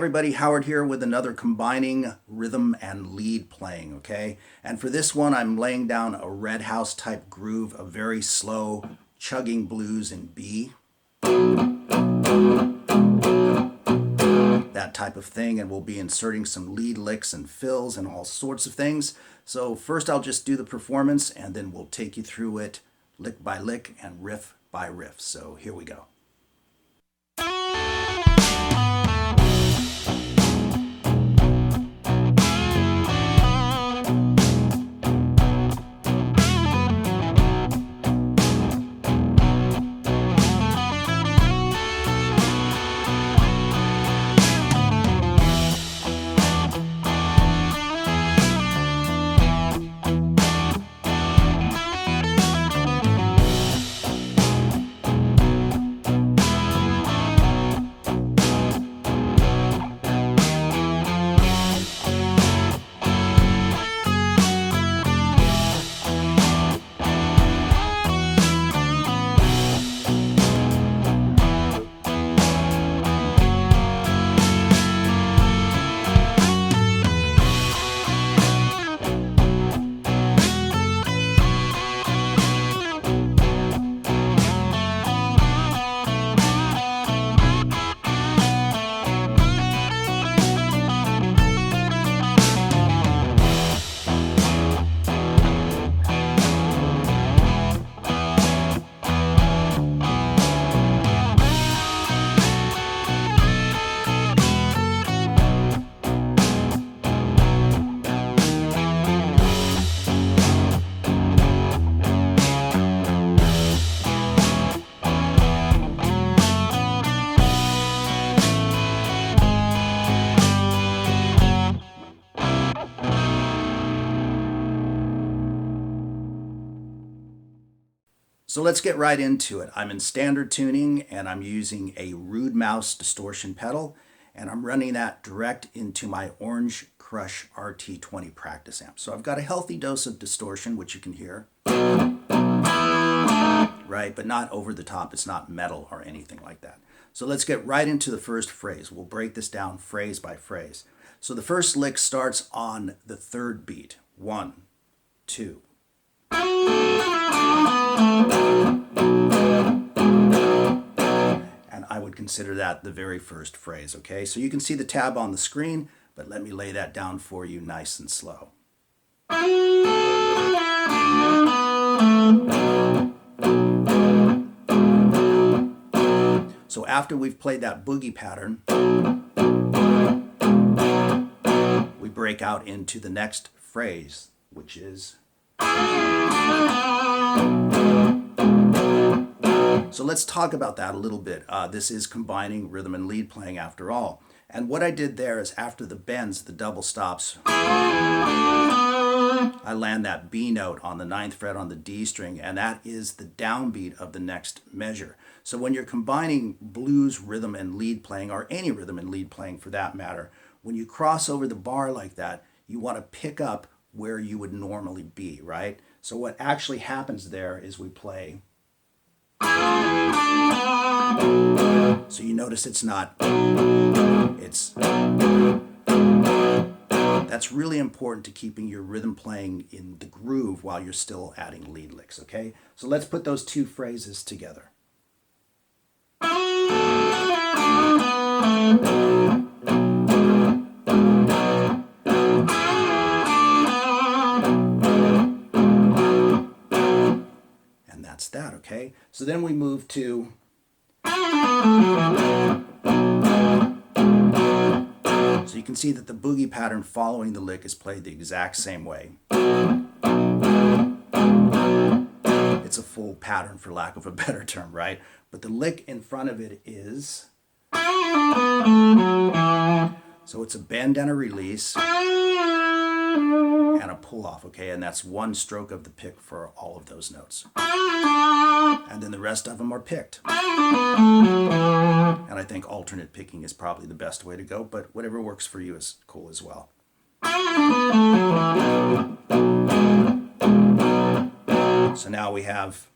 everybody, Howard here with another combining rhythm and lead playing, okay? And for this one, I'm laying down a Red House type groove, a very slow chugging blues in B, that type of thing, and we'll be inserting some lead licks and fills and all sorts of things. So first I'll just do the performance and then we'll take you through it lick by lick and riff by riff. So here we go. So let's get right into it. I'm in standard tuning and I'm using a Rude Mouse distortion pedal and I'm running that direct into my Orange Crush RT20 practice amp. So I've got a healthy dose of distortion, which you can hear, right? But not over the top. It's not metal or anything like that. So let's get right into the first phrase. We'll break this down phrase by phrase. So the first lick starts on the third beat. 1, 2. And I would consider that the very first phrase, okay? So you can see the tab on the screen, but let me lay that down for you nice and slow. So after we've played that boogie pattern, we break out into the next phrase, which is... So let's talk about that a little bit. This is combining rhythm and lead playing after all. And what I did there is after the bends, the double stops, I land that B note on the 9th fret on the D string, and that is the downbeat of the next measure. So when you're combining blues rhythm and lead playing, or any rhythm and lead playing for that matter, when you cross over the bar like that, you want to pick up where you would normally be, right? So what actually happens there is we play. So you notice it's not, it's, that's really important to keeping your rhythm playing in the groove while you're still adding lead licks, okay? So let's put those two phrases together. That's that, okay? So then we move to... So you can see that the boogie pattern following the lick is played the exact same way. It's a full pattern for lack of a better term, right? But the lick in front of it is... So it's a bend and a release and a pull off, okay? And that's one stroke of the pick for all of those notes. And then the rest of them are picked. And I think alternate picking is probably the best way to go, but whatever works for you is cool as well. So now we have...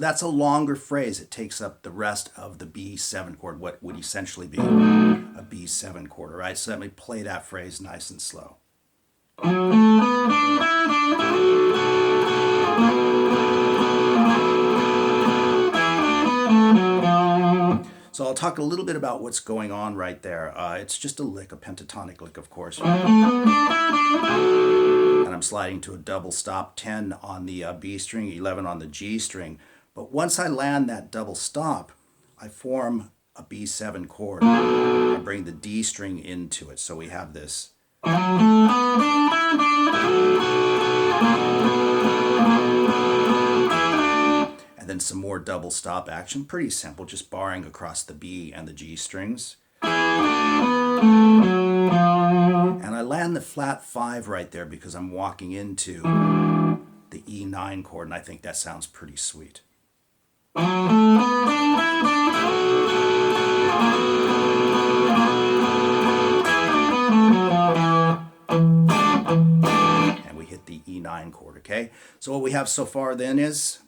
that's a longer phrase. It takes up the rest of the B7 chord, what would essentially be a B7 chord, all right? So let me play that phrase nice and slow. So I'll talk a little bit about what's going on right there. It's just a lick, a pentatonic lick, of course. And I'm sliding to a double stop, 10 on the B string, 11 on the G string. But once I land that double stop, I form a B7 chord. I bring the D string into it. So we have this. And then some more double stop action. Pretty simple, just barring across the B and the G strings. And I land the flat 5 right there because I'm walking into the E9 chord, and I think that sounds pretty sweet. And we hit the E9 chord, okay? So what we have so far then is...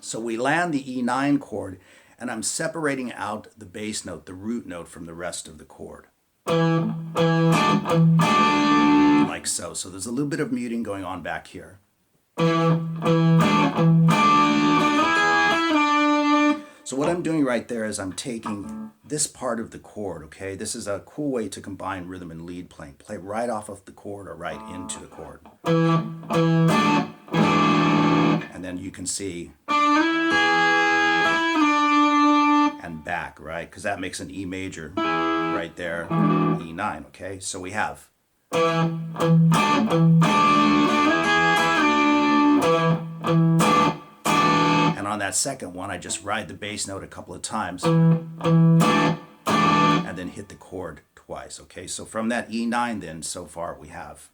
So we land the E9 chord, and I'm separating out the bass note, the root note, from the rest of the chord. Like so. So there's a little bit of muting going on back here. So what I'm doing right there is I'm taking this part of the chord, okay? This is a cool way to combine rhythm and lead playing. Play right off of the chord or right into the chord. And then you can see... and back, right? Because that makes an E major right there, E9, okay? So we have... And on that second one, I just ride the bass note a couple of times and then hit the chord twice, okay? So from that E9 then, so far we have...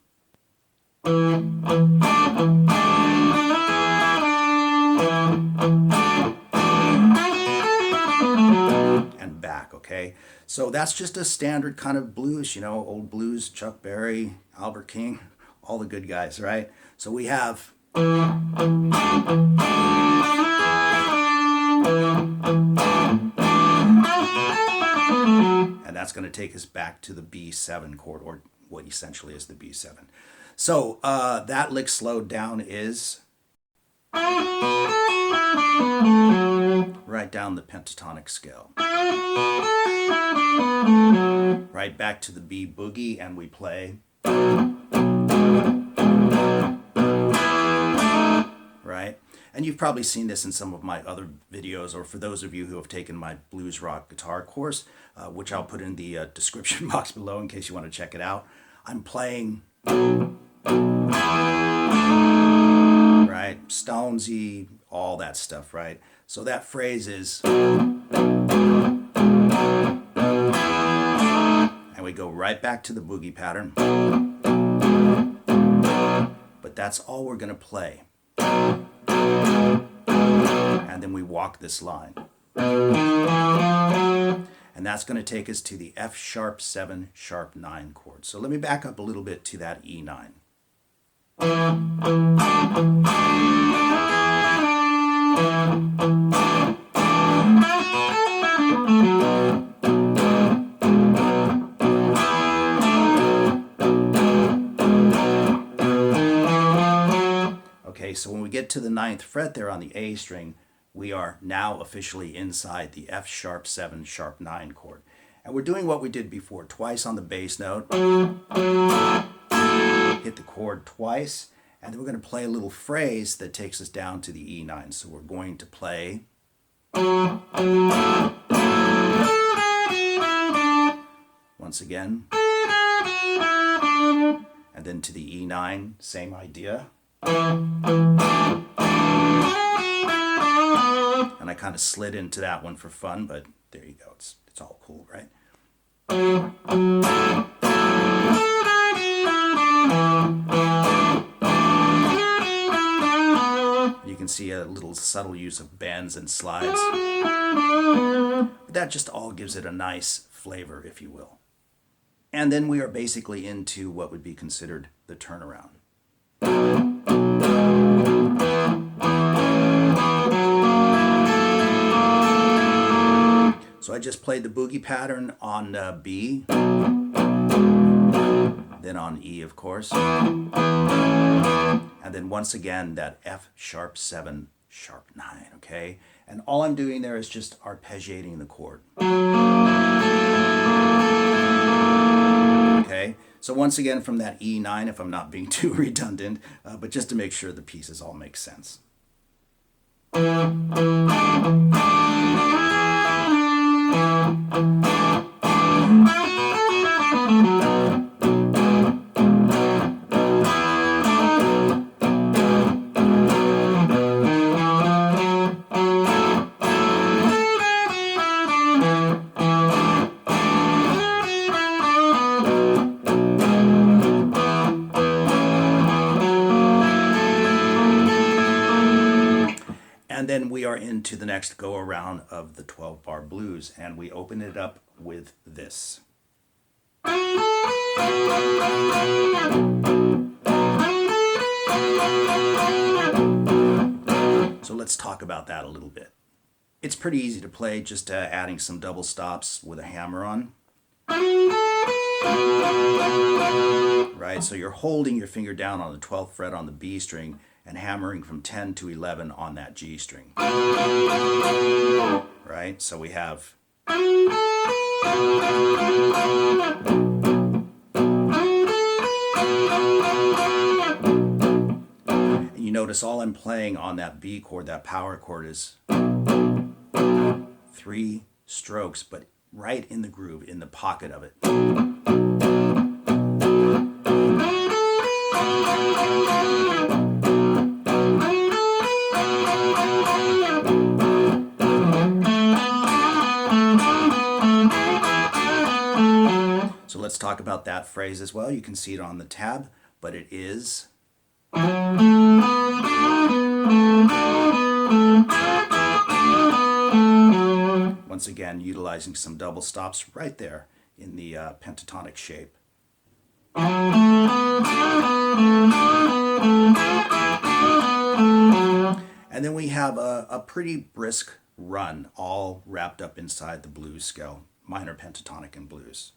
and back, okay? So that's just a standard kind of blues, you know, old blues, Chuck Berry, Albert King, all the good guys, right? So we have... and that's going to take us back to the B7 chord, or what essentially is the B7. So that lick slowed down is... right down the pentatonic scale. Right back to the B boogie, and we play. Right? And you've probably seen this in some of my other videos, or for those of you who have taken my blues rock guitar course, which I'll put in the description box below in case you want to check it out. I'm playing... right? Stonesy, all that stuff, right? So that phrase is... and we go right back to the boogie pattern. But that's all we're going to play. And then we walk this line. And that's going to take us to the F sharp 7 sharp 9 chord. So let me back up a little bit to that E9. Okay, so when we get to the 9th fret there on the A string, we are now officially inside the F sharp 7 sharp 9 chord. And we're doing what we did before, twice on the bass note, hit the chord twice, and then we're going to play a little phrase that takes us down to the E9. So we're going to play... once again, and then to the E9, same idea. And I kind of slid into that one for fun, but there you go. It's all cool, right? can see a little subtle use of bends and slides. But that just all gives it a nice flavor, if you will. And then we are basically into what would be considered the turnaround. So I just played the boogie pattern on B, then on E, of course, and then once again that F sharp 7, sharp 9, okay? And all I'm doing there is just arpeggiating the chord. Okay, so once again from that E9, if I'm not being too redundant, but just to make sure the pieces all make sense. And then we are into the next go around of the 12-bar blues, and we open it up with this. So let's talk about that a little bit. It's pretty easy to play, just adding some double stops with a hammer on. Right, so you're holding your finger down on the 12th fret on the B string and hammering from 10 to 11 on that G string. Right, so we have... And you notice all I'm playing on that B chord, that power chord, is 3 strokes, but right in the groove, in the pocket of it. So let's talk about that phrase as well. You can see it on the tab, but it is... Once again, utilizing some double stops right there in the pentatonic shape. And then we have a pretty brisk run, all wrapped up inside the blues scale, minor pentatonic and blues.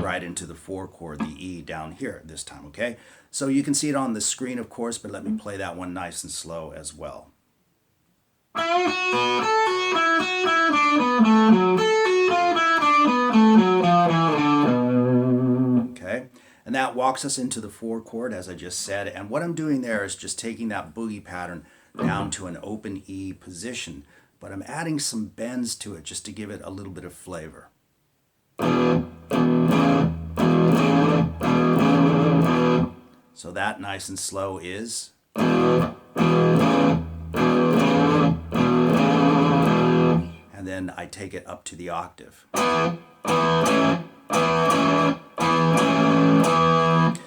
Right into the 4 chord, the E down here this time, okay? So you can see it on the screen, of course, but let me play that one nice and slow as well. Okay, and that walks us into the 4 chord, as I just said, and what I'm doing there is just taking that boogie pattern down to an open E position, but I'm adding some bends to it just to give it a little bit of flavor. So that nice and slow is... And then I take it up to the octave.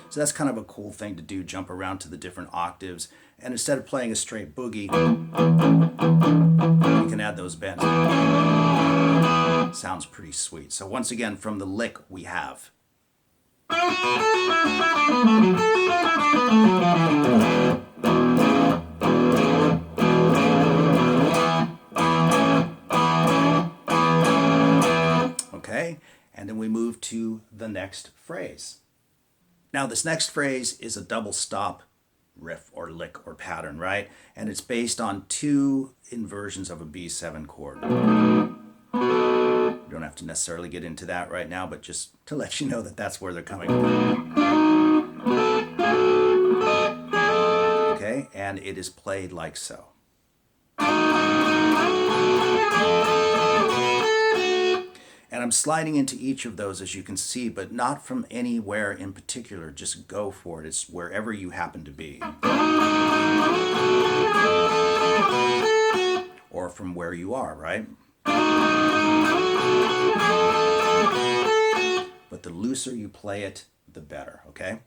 So that's kind of a cool thing to do, jump around to the different octaves. And instead of playing a straight boogie, you can add those bends. Sounds pretty sweet. So once again, from the lick, we have... Okay, and then we move to the next phrase. Now this next phrase is a double stop riff or lick or pattern, right? And it's based on 2 inversions of a B7 chord. You don't have to necessarily get into that right now, but just to let you know that that's where they're coming from. Okay, and it is played like so. And I'm sliding into each of those, as you can see, but not from anywhere in particular. Just go for it. It's wherever you happen to be. Or from where you are, right? But the looser you play it, the better, okay?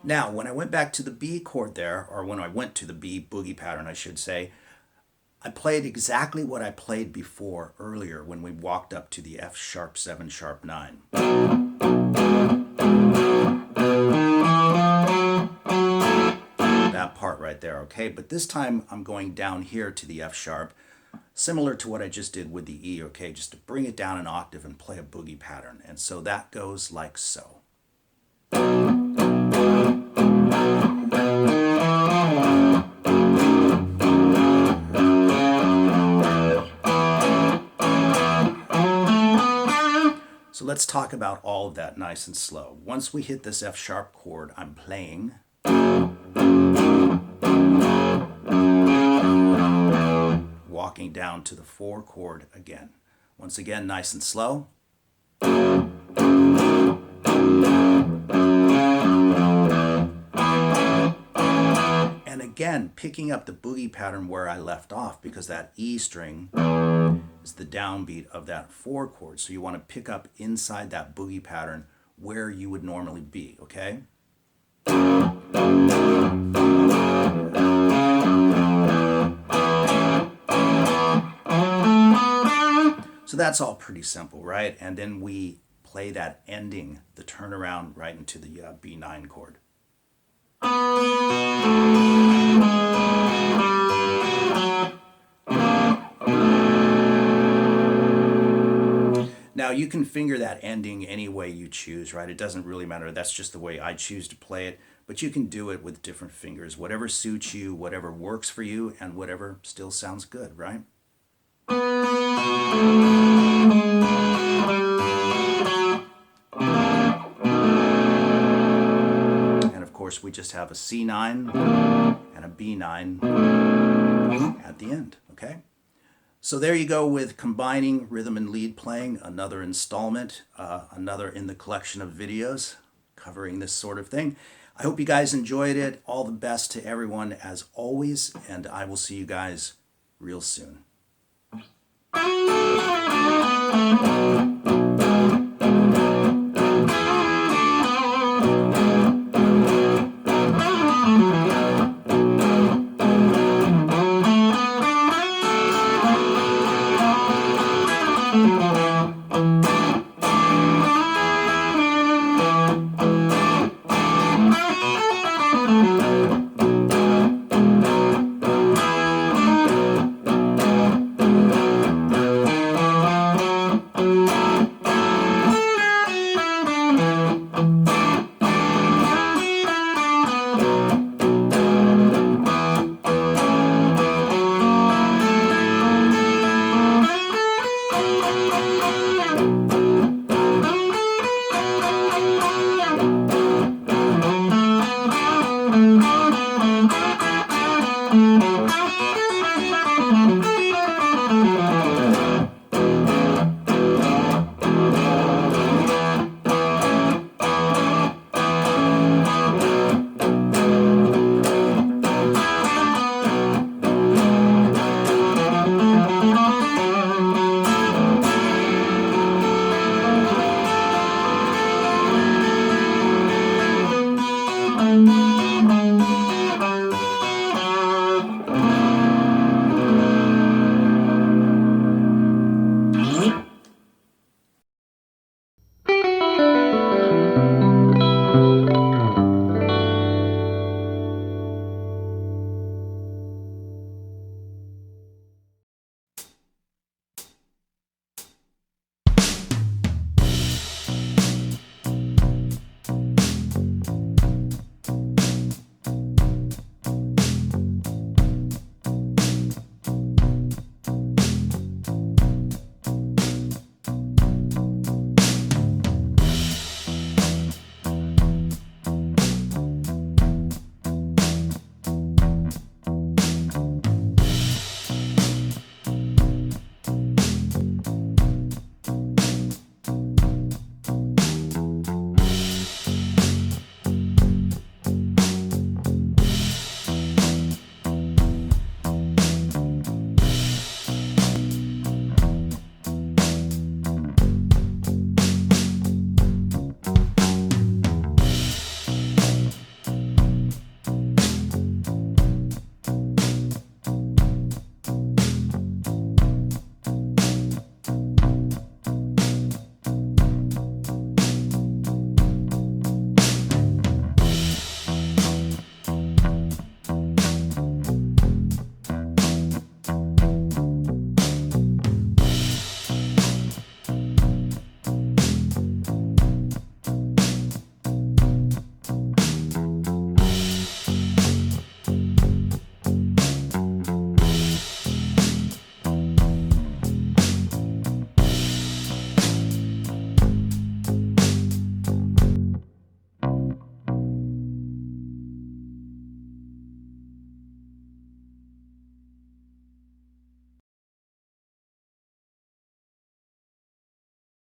Now, when I went back to the B chord there, or when I went to the B boogie pattern, I should say, I played exactly what I played before earlier when we walked up to the F sharp 7 sharp 9. That part right there, okay? But this time I'm going down here to the F sharp, similar to what I just did with the E, okay? Just to bring it down an octave and play a boogie pattern. And so that goes like so. So let's talk about all of that nice and slow. Once we hit this F sharp chord, I'm playing. Walking down to the 4 chord again. Once again, nice and slow. And again, picking up the boogie pattern where I left off, because that E string is the downbeat of that 4 chord. So you want to pick up inside that boogie pattern where you would normally be, okay? So that's all pretty simple, right? And then we play that ending, the turnaround right into the B9 chord. Now you can finger that ending any way you choose, right? It doesn't really matter. That's just the way I choose to play it. But you can do it with different fingers, whatever suits you, whatever works for you, and whatever still sounds good, right? And of course, we just have a C9 and a B9 at the end, okay? So there you go with combining rhythm and lead playing, another installment, another in the collection of videos covering this sort of thing. I hope you guys enjoyed it. All the best to everyone as always, and I will see you guys real soon.